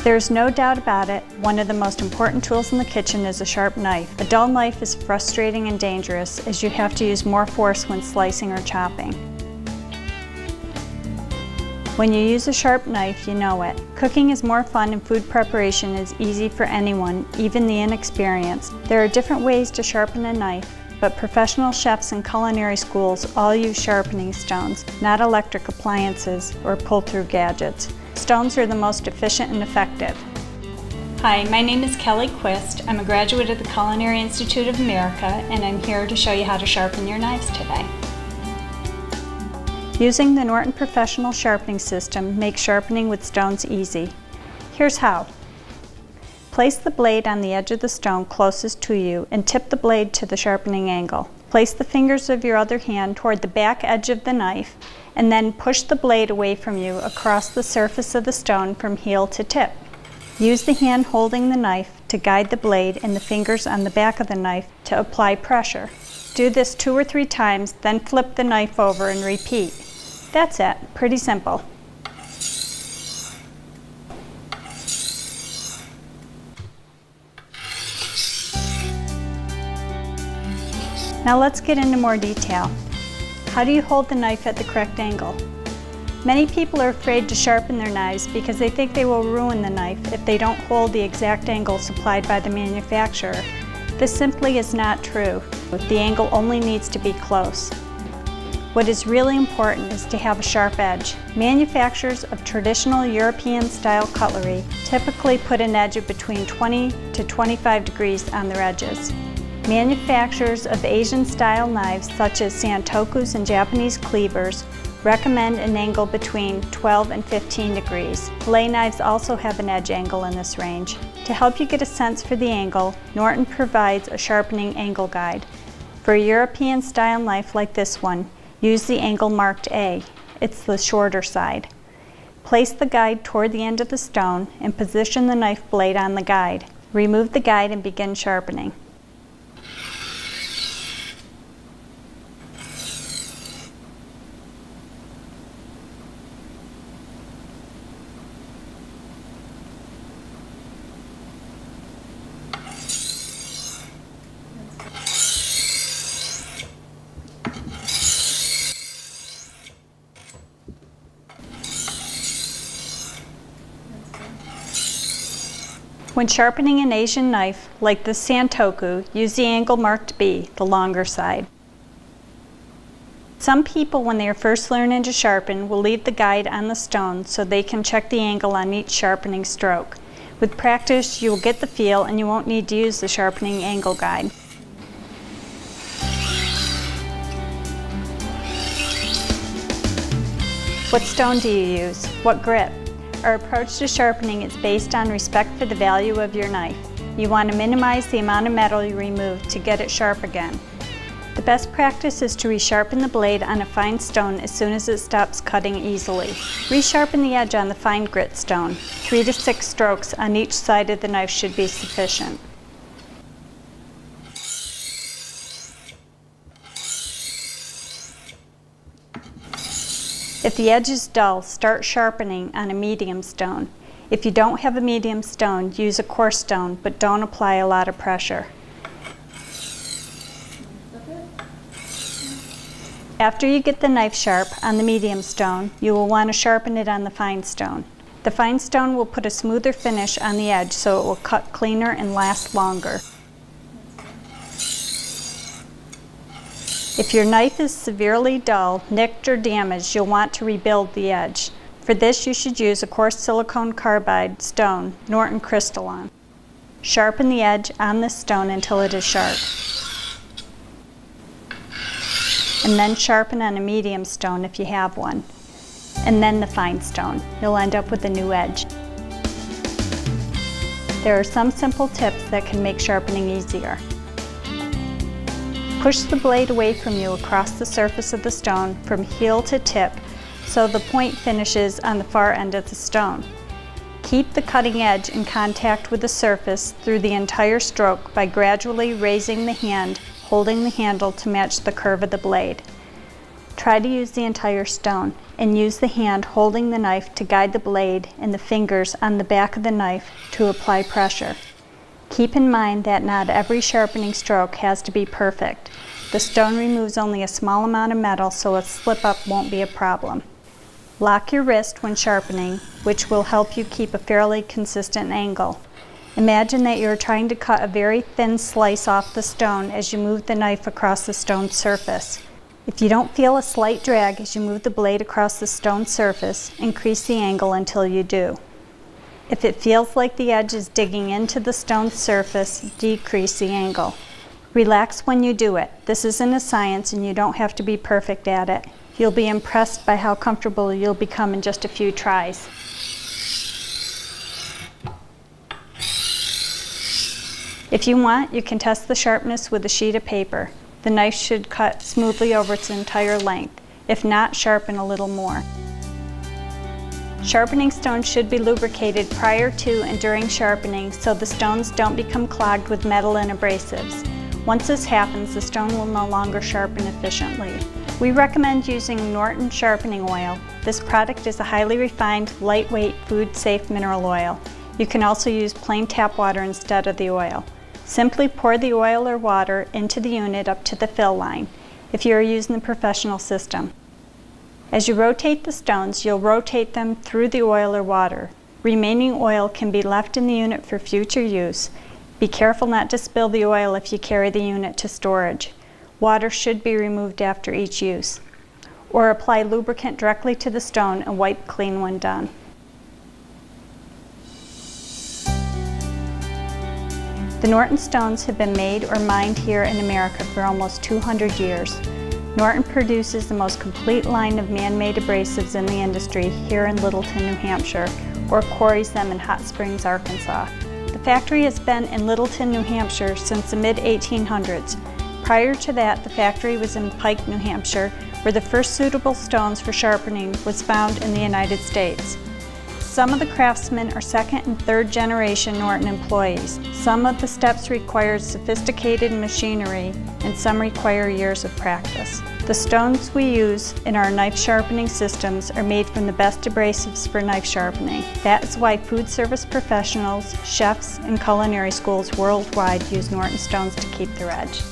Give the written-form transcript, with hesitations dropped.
There's no doubt about it, one of the most important tools in the kitchen is a sharp knife. A dull knife is frustrating and dangerous as you have to use more force when slicing or chopping. When you use a sharp knife, you know it. Cooking is more fun and food preparation is easy for anyone, even the inexperienced. There are different ways to sharpen a knife, but professional chefs and culinary schools all use sharpening stones, not electric appliances or pull-through gadgets. Stones are the most efficient and effective. Hi, my name is Kelly Quist. I'm a graduate of the Culinary Institute of America, and I'm here to show you how to sharpen your knives today. Using the Norton Professional Sharpening System makes sharpening with stones easy. Here's how. Place the blade on the edge of the stone closest to you and tip the blade to the sharpening angle. Place the fingers of your other hand toward the back edge of the knife and then push the blade away from you across the surface of the stone from heel to tip. Use the hand holding the knife to guide the blade and the fingers on the back of the knife to apply pressure. Do this 2 or 3 times, then flip the knife over and repeat. That's it. Pretty simple. Now let's get into more detail. How do you hold the knife at the correct angle? Many people are afraid to sharpen their knives because they think they will ruin the knife if they don't hold the exact angle supplied by the manufacturer. This simply is not true. The angle only needs to be close. What is really important is to have a sharp edge. Manufacturers of traditional European-style cutlery typically put an edge of between 20 to 25 degrees on their edges. Manufacturers of Asian-style knives, such as santokus and Japanese cleavers, recommend an angle between 12 and 15 degrees. Fillet knives also have an edge angle in this range. To help you get a sense for the angle, Norton provides a sharpening angle guide. For a European-style knife like this one, use the angle marked A. It's the shorter side. Place the guide toward the end of the stone and position the knife blade on the guide. Remove the guide and begin sharpening. When sharpening an Asian knife, like the santoku, use the angle marked B, the longer side. Some people, when they are first learning to sharpen, will leave the guide on the stone so they can check the angle on each sharpening stroke. With practice, you will get the feel and you won't need to use the sharpening angle guide. What stone do you use? What grip? Our approach to sharpening is based on respect for the value of your knife. You want to minimize the amount of metal you remove to get it sharp again. The best practice is to resharpen the blade on a fine stone as soon as it stops cutting easily. Resharpen the edge on the fine grit stone. 3 to 6 strokes on each side of the knife should be sufficient. If the edge is dull, start sharpening on a medium stone. If you don't have a medium stone, use a coarse stone, but don't apply a lot of pressure. After you get the knife sharp on the medium stone, you will want to sharpen it on the fine stone. The fine stone will put a smoother finish on the edge so it will cut cleaner and last longer. If your knife is severely dull, nicked, or damaged, you'll want to rebuild the edge. For this, you should use a coarse silicone carbide stone, Norton Crystalline. Sharpen the edge on this stone until it is sharp. And then sharpen on a medium stone if you have one. And then the fine stone. You'll end up with a new edge. There are some simple tips that can make sharpening easier. Push the blade away from you across the surface of the stone from heel to tip so the point finishes on the far end of the stone. Keep the cutting edge in contact with the surface through the entire stroke by gradually raising the hand, holding the handle to match the curve of the blade. Try to use the entire stone and use the hand holding the knife to guide the blade and the fingers on the back of the knife to apply pressure. Keep in mind that not every sharpening stroke has to be perfect. The stone removes only a small amount of metal, so a slip-up won't be a problem. Lock your wrist when sharpening, which will help you keep a fairly consistent angle. Imagine that you are trying to cut a very thin slice off the stone as you move the knife across the stone surface. If you don't feel a slight drag as you move the blade across the stone surface, increase the angle until you do. If it feels like the edge is digging into the stone surface, decrease the angle. Relax when you do it. This isn't a science and you don't have to be perfect at it. You'll be impressed by how comfortable you'll become in just a few tries. If you want, you can test the sharpness with a sheet of paper. The knife should cut smoothly over its entire length. If not, sharpen a little more. Sharpening stones should be lubricated prior to and during sharpening so the stones don't become clogged with metal and abrasives. Once this happens, the stone will no longer sharpen efficiently. We recommend using Norton sharpening oil. This product is a highly refined, lightweight, food-safe mineral oil. You can also use plain tap water instead of the oil. Simply pour the oil or water into the unit up to the fill line, if you are using the professional system. As you rotate the stones, you'll rotate them through the oil or water. Remaining oil can be left in the unit for future use. Be careful not to spill the oil if you carry the unit to storage. Water should be removed after each use. Or apply lubricant directly to the stone and wipe clean when done. The Norton stones have been made or mined here in America for almost 200 years. Norton produces the most complete line of man-made abrasives in the industry here in Littleton, New Hampshire, or quarries them in Hot Springs, Arkansas. The factory has been in Littleton, New Hampshire since the mid-1800s. Prior to that, the factory was in Pike, New Hampshire, where the first suitable stones for sharpening was found in the United States. Some of the craftsmen are second and third generation Norton employees. Some of the steps require sophisticated machinery and some require years of practice. The stones we use in our knife sharpening systems are made from the best abrasives for knife sharpening. That is why food service professionals, chefs, and culinary schools worldwide use Norton stones to keep their edge.